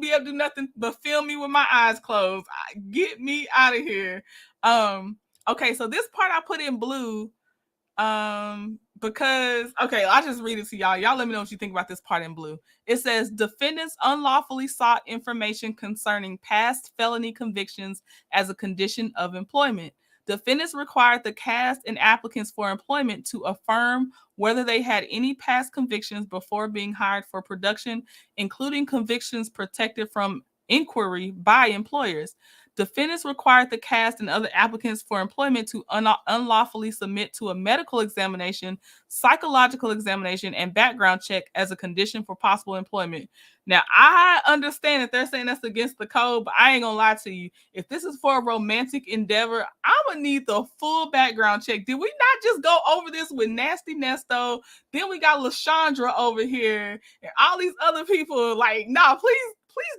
Speaker 2: be able to do nothing but film me with my eyes closed. Get me out of here. Okay, so this part I put in blue. Because I'll just read it to y'all. Y'all let me know what you think about this part in blue. It says defendants unlawfully sought information concerning past felony convictions as a condition of employment. Defendants required the cast and applicants for employment to affirm whether they had any past convictions before being hired for production, including convictions protected from inquiry by employers. Defendants required the cast and other applicants for employment to unlawfully submit to a medical examination, psychological examination, and background check as a condition for possible employment. Now, I understand that they're saying that's against the code, but I ain't gonna lie to you. If this is for a romantic endeavor, I'm gonna need the full background check. Did we not just go over this with Nasty Nesto? Then we got LaShondra over here and all these other people. Like, nah, please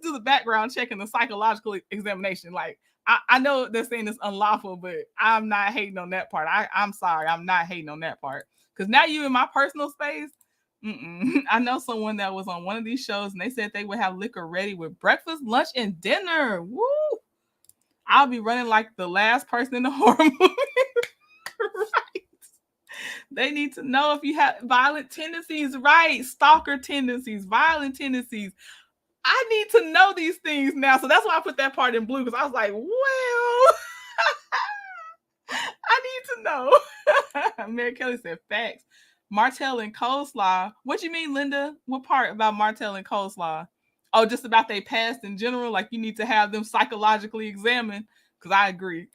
Speaker 2: do the background check and the psychological examination. Like, I know they're saying it's unlawful, but I'm not hating on that part. I'm sorry, I'm not hating on that part. Because now you in my personal space. I know someone that was on one of these shows and they said they would have liquor ready with breakfast, lunch, and dinner. Woo! I'll be running like the last person in the horror movie. Right. They need to know if you have violent tendencies, right? Stalker tendencies, violent tendencies. I need to know these things now. So that's why I put that part in blue, because I was like, well, I need to know. Mary Kelly said facts. Martell and coleslaw. What you mean, Linda? What part about Martell and coleslaw? Oh, just about their past in general. Like you need to have them psychologically examined. Because I agree.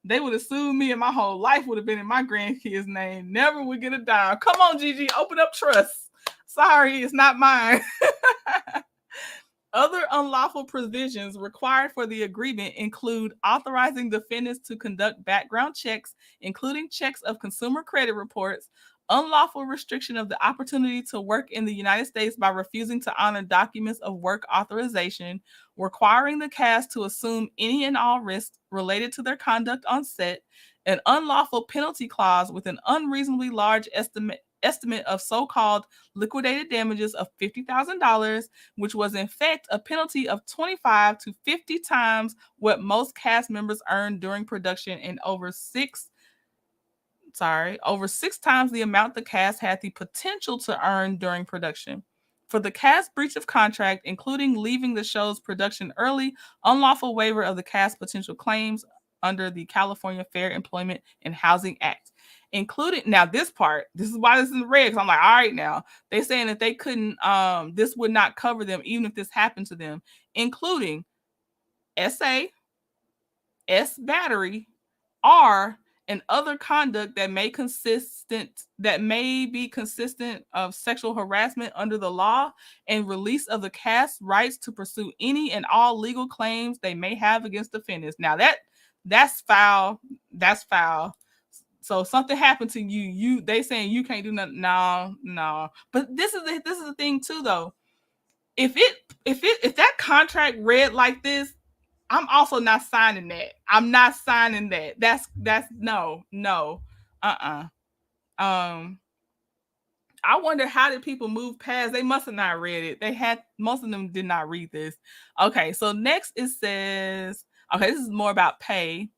Speaker 2: They would have sued me and my whole life would have been in my grandkids' name. Never would get a dime. Come on, Gigi, open up trust. Sorry, it's not mine. Other unlawful provisions required for the agreement include authorizing defendants to conduct background checks, including checks of consumer credit reports, unlawful restriction of the opportunity to work in the United States by refusing to honor documents of work authorization, requiring the cast to assume any and all risks related to their conduct on set, an unlawful penalty clause with an unreasonably large estimate of so-called liquidated damages of $50,000, which was in fact a penalty of 25 to 50 times what most cast members earned during production and over six times the amount the cast had the potential to earn during production. For the cast breach of contract, including leaving the show's production early, unlawful waiver of the cast potential claims under the California Fair Employment and Housing Act. Including, now this part, this is why this is in the red, because I'm like, all right, now they're saying that they couldn't, this would not cover them even if this happened to them, including SA, S battery, R, and other conduct that may be consistent of sexual harassment under the law, and release of the cast's rights to pursue any and all legal claims they may have against defendants. Now that's foul. That's foul. So something happened to you. They saying you can't do nothing. No. But this is the thing too, though. If that contract read like this, I'm also not signing that. I'm not signing that. That's no. I wonder how did people move past? They must have not read it. Most of them did not read this. Okay, so next it says, okay, this is more about pay.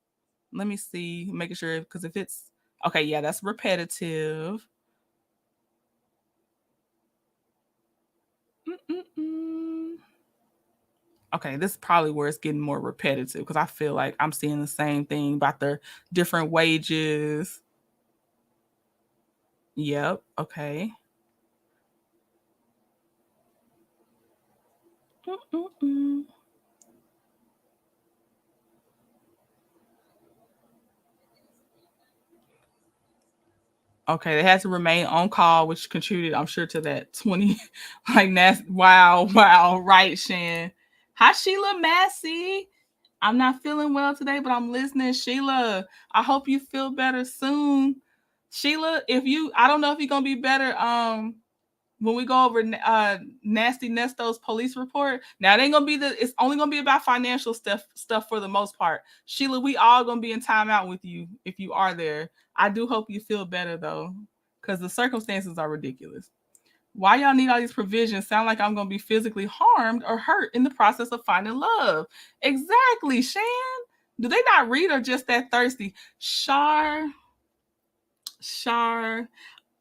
Speaker 2: Let me see, making sure, because if it's okay, yeah, that's repetitive. Okay, this is probably where it's getting more repetitive because I feel like I'm seeing the same thing about their different wages. Yep, okay. Okay, they had to remain on call, which contributed, I'm sure, to that 20. Like, that's wow, right, Shan. Hi, Sheila Massey. I'm not feeling well today, but I'm listening. Sheila, I hope you feel better soon. Sheila, I don't know if you're gonna be better. When we go over Nasty Nesto's police report, now it ain't gonna be it's only gonna be about financial stuff for the most part. Sheila, we all gonna be in timeout with you if you are there. I do hope you feel better though, because the circumstances are ridiculous. Why y'all need all these provisions? Sound like I'm gonna be physically harmed or hurt in the process of finding love. Exactly, Shan. Do they not read or just that thirsty? Shar.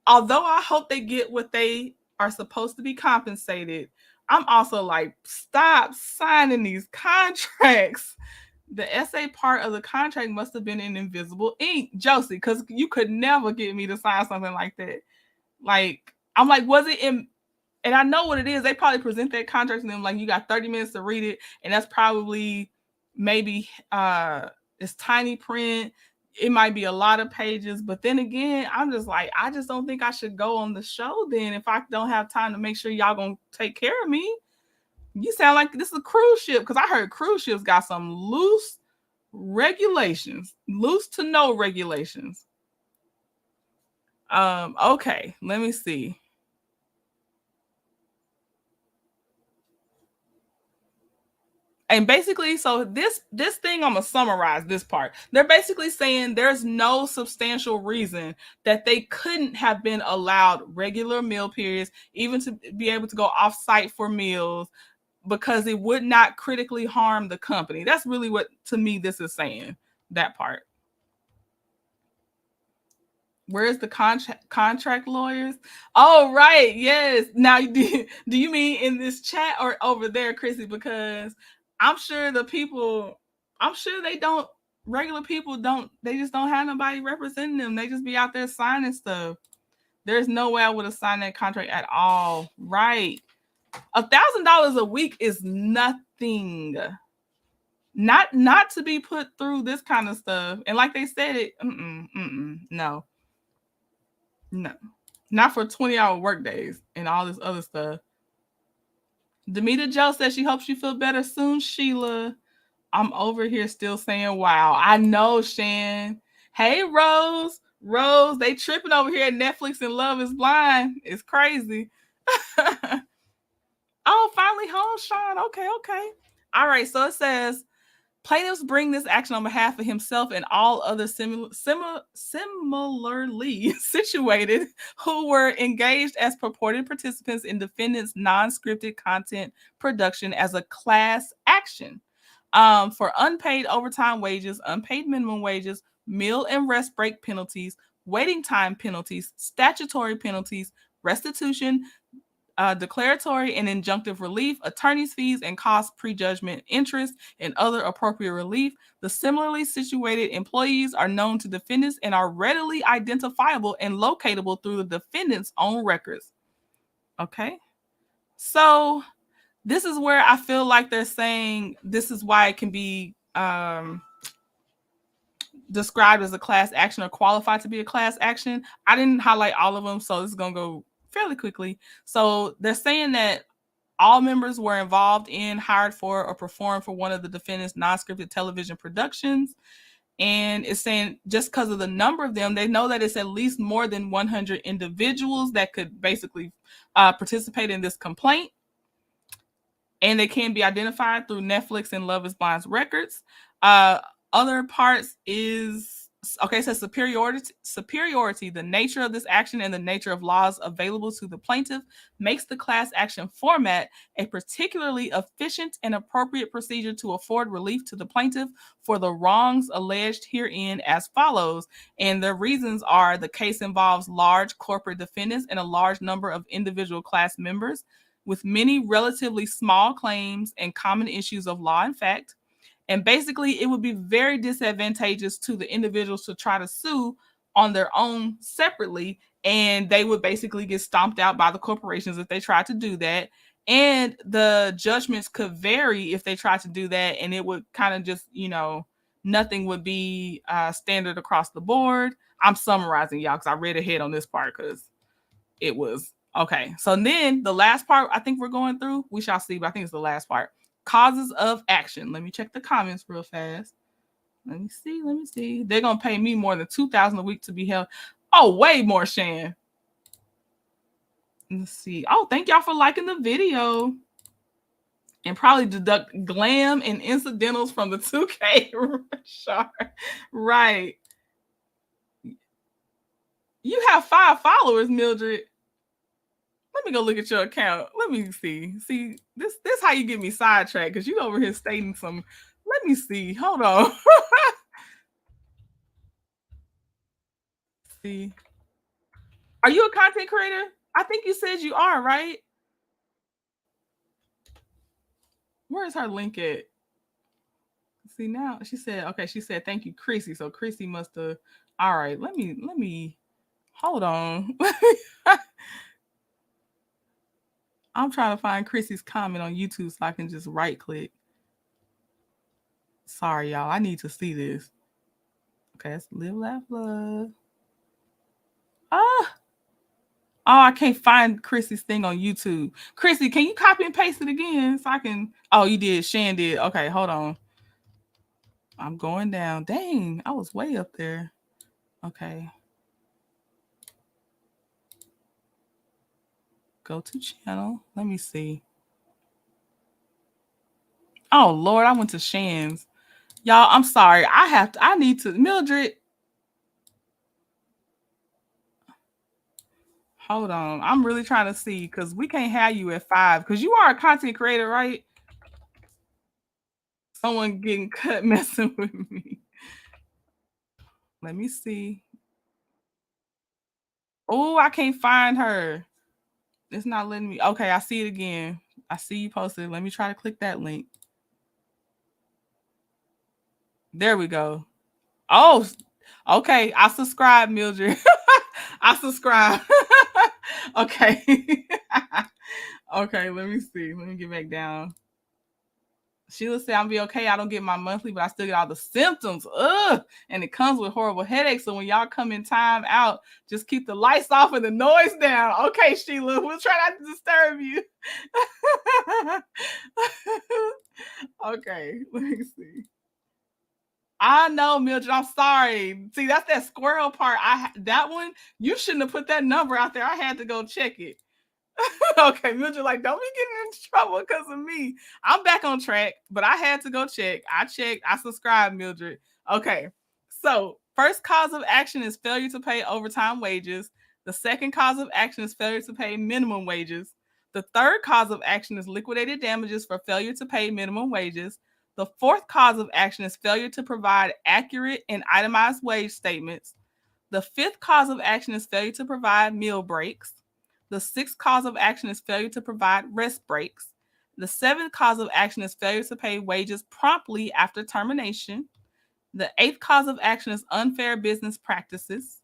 Speaker 2: Although I hope they get what they are supposed to be compensated, I'm also like, stop signing these contracts. The SA part of the contract must have been in invisible ink, Josie, because you could never get me to sign something like that. Like, I'm like, was it in? And I know what it is. They probably present that contract to them like, you got 30 minutes to read it, and that's probably maybe it's tiny print. It might be a lot of pages, but then again, I'm just like, I just don't think I should go on the show then if I don't have time to make sure y'all gonna take care of me. You sound like this is a cruise ship, because I heard cruise ships got some loose regulations, loose to no regulations. Okay, let me see. And basically, so this thing, I'm gonna summarize this part. They're basically saying there's no substantial reason that they couldn't have been allowed regular meal periods, even to be able to go off site for meals, because it would not critically harm the company. That's really what, to me, this is saying, that part. Where's the contract lawyers? Oh, right. Yes. Now, do you mean in this chat or over there, Chrissy? Because I'm sure regular people they just don't have nobody representing them. They just be out there signing stuff. There's no way I would have signed that contract at all. Right. $1,000 a week is nothing. Not to be put through this kind of stuff. And like they said, no, not for 20-hour work days and all this other stuff. Demita Joe says she hopes you feel better soon, Sheila. I'm over here still saying wow. I know, Shan. Hey, Rose. Rose, they tripping over here at Netflix and Love is Blind. It's crazy. Oh, finally home, Sean. Okay. All right, so it says plaintiffs bring this action on behalf of himself and all other similarly situated who were engaged as purported participants in defendants' non-scripted content production as a class action for unpaid overtime wages, unpaid minimum wages, meal and rest break penalties, waiting time penalties, statutory penalties, restitution, declaratory and injunctive relief, attorney's fees and cost prejudgment interest, and other appropriate relief. The similarly situated employees are known to defendants and are readily identifiable and locatable through the defendant's own records. Okay. So this is where I feel like they're saying this is why it can be described as a class action or qualified to be a class action. I didn't highlight all of them, so this is going to go fairly quickly. So they're saying that all members were involved in, hired for, or performed for one of the defendant's non-scripted television productions. And it's saying just because of the number of them, they know that it's at least more than 100 individuals that could basically participate in this complaint. And they can be identified through Netflix and Love is Blind's records. Other parts is, okay, it says superiority, the nature of this action and the nature of laws available to the plaintiff makes the class action format a particularly efficient and appropriate procedure to afford relief to the plaintiff for the wrongs alleged herein as follows. And the reasons are the case involves large corporate defendants and a large number of individual class members with many relatively small claims and common issues of law and fact. And basically, it would be very disadvantageous to the individuals to try to sue on their own separately. And they would basically get stomped out by the corporations if they tried to do that. And the judgments could vary if they tried to do that. And it would kind of just, nothing would be standard across the board. I'm summarizing, y'all, because I read ahead on this part because it was okay. So then the last part I think we're going through, we shall see, but I think it's the last part. Causes of action. Let me check the comments real fast. Let me see. They're gonna pay me more than $2,000 a week to be held. Oh, way more, Shan. Let's see. Oh, thank y'all for liking the video. And probably deduct glam and incidentals from the 2K. Right. You have 5 followers, Mildred. Let me go look at your account. Let me see. See, this how you get me sidetracked because you over here stating some. Let me see. Hold on. See. Are you a content creator? I think you said you are, right? Where is her link at? See now. She said, okay, she said thank you, Chrissy. So Chrissy must have. All right, let me hold on. I'm trying to find Chrissy's comment on YouTube so I can just right click. Sorry, y'all. I need to see this. Okay, let's live, laugh, love. Oh, I can't find Chrissy's thing on YouTube. Chrissy, can you copy and paste it again so I can? Oh, you did. Shan did. Okay, hold on. I'm going down. Dang, I was way up there. Okay. Go to channel. Let me see. Oh Lord, I went to Shan's. Y'all, I'm sorry. I need to. Mildred. Hold on. I'm really trying to see because we can't have you at 5 because you are a content creator, right? Someone getting cut messing with me. Let me see. Oh, I can't find her. It's not letting me. Okay, I see it again. I see you posted. Let me try to click that link. There we go. Oh, okay. I subscribe, Mildred. I subscribe. Okay. Okay, let me see. Let me get back down. Sheila said, I'll be okay. I don't get my monthly, but I still get all the symptoms. Ugh. And it comes with horrible headaches. So when y'all come in time out, just keep the lights off and the noise down. Okay, Sheila, we'll try not to disturb you. Okay, let me see. I know, Mildred. I'm sorry. See, that's that squirrel part. That one, you shouldn't have put that number out there. I had to go check it. Okay, Mildred, like, don't be getting into trouble because of me. I'm back on track, but I had to go check. I checked. I subscribed, Mildred. Okay, so first cause of action is failure to pay overtime wages. The second cause of action is failure to pay minimum wages. The third cause of action is liquidated damages for failure to pay minimum wages. The fourth cause of action is failure to provide accurate and itemized wage statements. The fifth cause of action is failure to provide meal breaks. The sixth cause of action is failure to provide rest breaks. The seventh cause of action is failure to pay wages promptly after termination. The eighth cause of action is unfair business practices.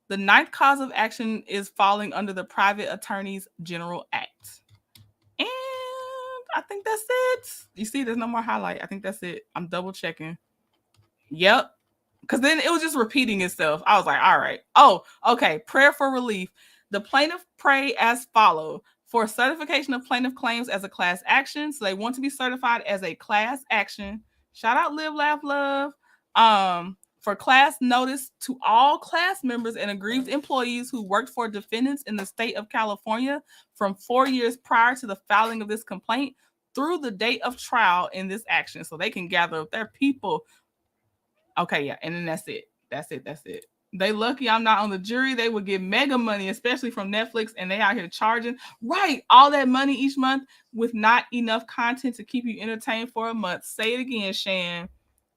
Speaker 2: The ninth cause of action is falling under the Private Attorneys General Act. And I think that's it. You see, there's no more highlight. I think that's it. I'm double checking. Yep. Because then it was just repeating itself. I was like, all right. Oh, okay. Prayer for relief. The plaintiff pray as follow for certification of plaintiff claims as a class action. So they want to be certified as a class action. Shout out Live, Laugh, Love. For class notice to all class members and aggrieved employees who worked for defendants in the state of California from 4 years prior to the filing of this complaint through the date of trial in this action. So they can gather up their people. Okay, yeah, and then that's it. That's it. They lucky I'm not on the jury. They would get mega money, especially from Netflix, and they out here charging, right, all that money each month with not enough content to keep you entertained for a month. Say it again, Shan.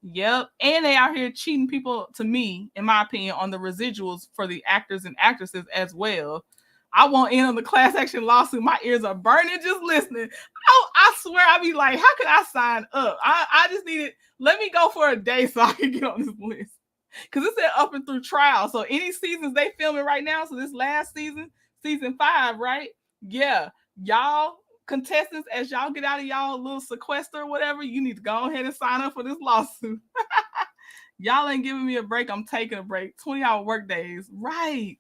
Speaker 2: Yep. And they out here cheating people, to me, in my opinion, on the residuals for the actors and actresses as well. I won't end on the class action lawsuit. My ears are burning just listening. Oh, I swear I'd be like, how could I sign up? I just needed, let me go for a day so I can get on this list. Because it said up and through trial. So any seasons they filming right now, so this last season, season 5, right? Yeah. Y'all contestants, as y'all get out of y'all little sequester or whatever, you need to go ahead and sign up for this lawsuit. Y'all ain't giving me a break. I'm taking a break. 20-hour work days. Right.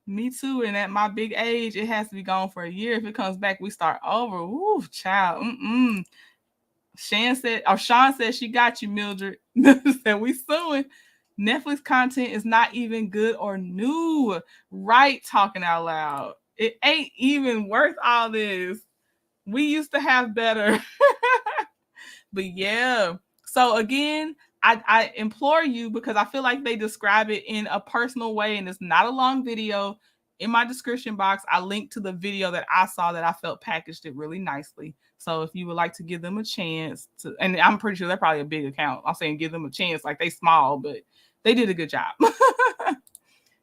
Speaker 2: Me too. And at my big age, it has to be gone for a year. If it comes back, we start over. Ooh, child. Sean said she got you, Mildred. Said we suing. Netflix content is not even good or new. Right, talking out loud. It ain't even worth all this. We used to have better. But yeah. So again, I implore you, because I feel like they describe it in a personal way and it's not a long video. In my description box, I linked to the video that I saw that I felt packaged it really nicely. So if you would like to give them a chance to, and I'm pretty sure they're probably a big account. I'm saying give them a chance, like they small, but they did a good job.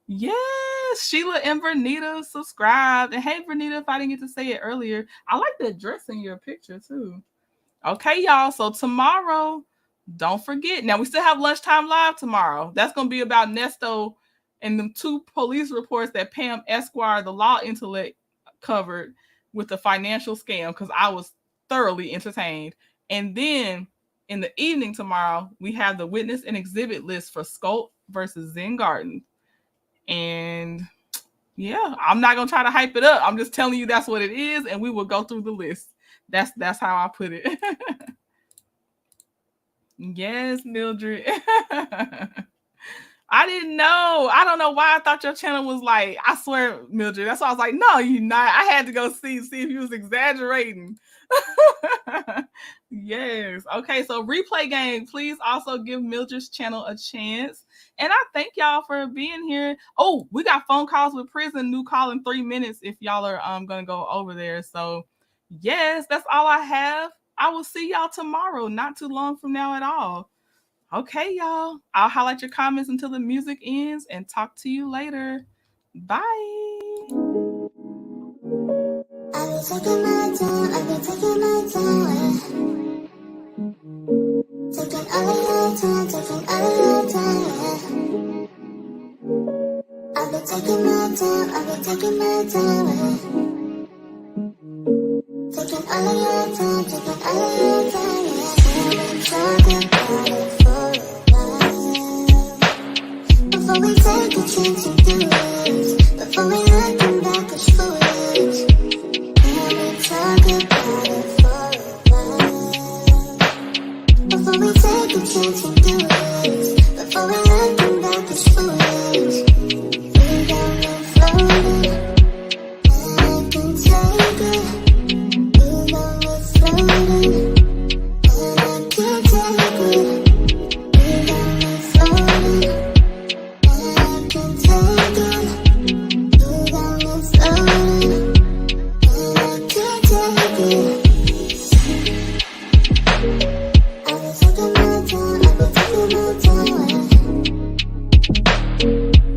Speaker 2: Yes, Sheila and Vernita subscribed. And hey, Vernita, if I didn't get to say it earlier, I like the dress in your picture too. Okay, y'all. So tomorrow, don't forget. Now, we still have Lunchtime Live tomorrow. That's going to be about Nesto and them 2 police reports that Pam Esquire, the law intellect, covered with the financial scam, because I was thoroughly entertained. And then in the evening tomorrow, we have the witness and exhibit list for Scope versus Zen Garden. And yeah, I'm not going to try to hype it up. I'm just telling you that's what it is, and we will go through the list. That's how I put it. Yes, Mildred. I didn't know. I don't know why I thought your channel was like, I swear, Mildred. That's why I was like, no, you're not. I had to go see if you was exaggerating. Yes. Okay, so Replay Game, please also give Mildred's channel a chance. And I thank y'all for being here. Oh, we got phone calls with prison, new call in 3 minutes if y'all are going to go over there. So yes, that's all I have. I will see y'all tomorrow, not too long from now at all. Okay, y'all. I'll highlight your comments until the music ends and talk to you later. Bye.
Speaker 1: I'll be taking my time, taking all of your time, taking all of your time. I'll be taking my time, taking my time. all of your time, taking all of your time. Can we talk about it for a while? Before we take a chance and do this, before we looking back as foolish. Can we talk about it for a while? Before we take a chance and do this, before we looking back as foolish. We got me floating, and I can take it. We got me floating, and I can't take it. We got me floating, and I can take it. We got me floating, and I can't take it. I've been taking my time, I've been taking my time.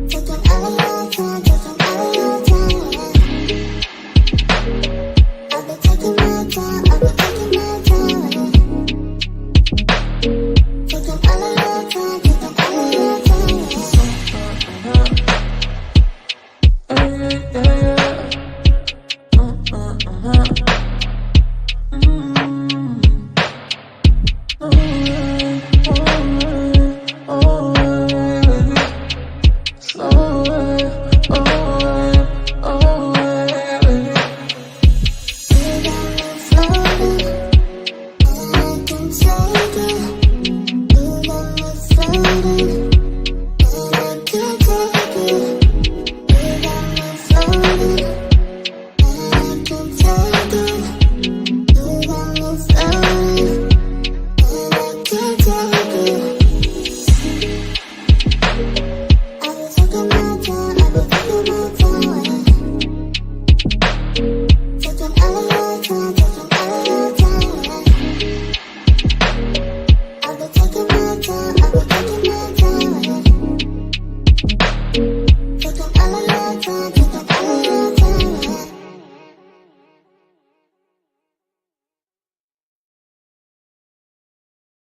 Speaker 1: Taking all of your time, taking all of your time. I've been taking my time, I've been taking my time. Taking all of your time, taking all of your time.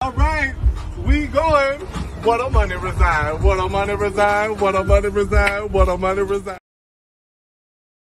Speaker 3: All right, we going. What a money resign. What a money resign. What a money resign. What a money resign.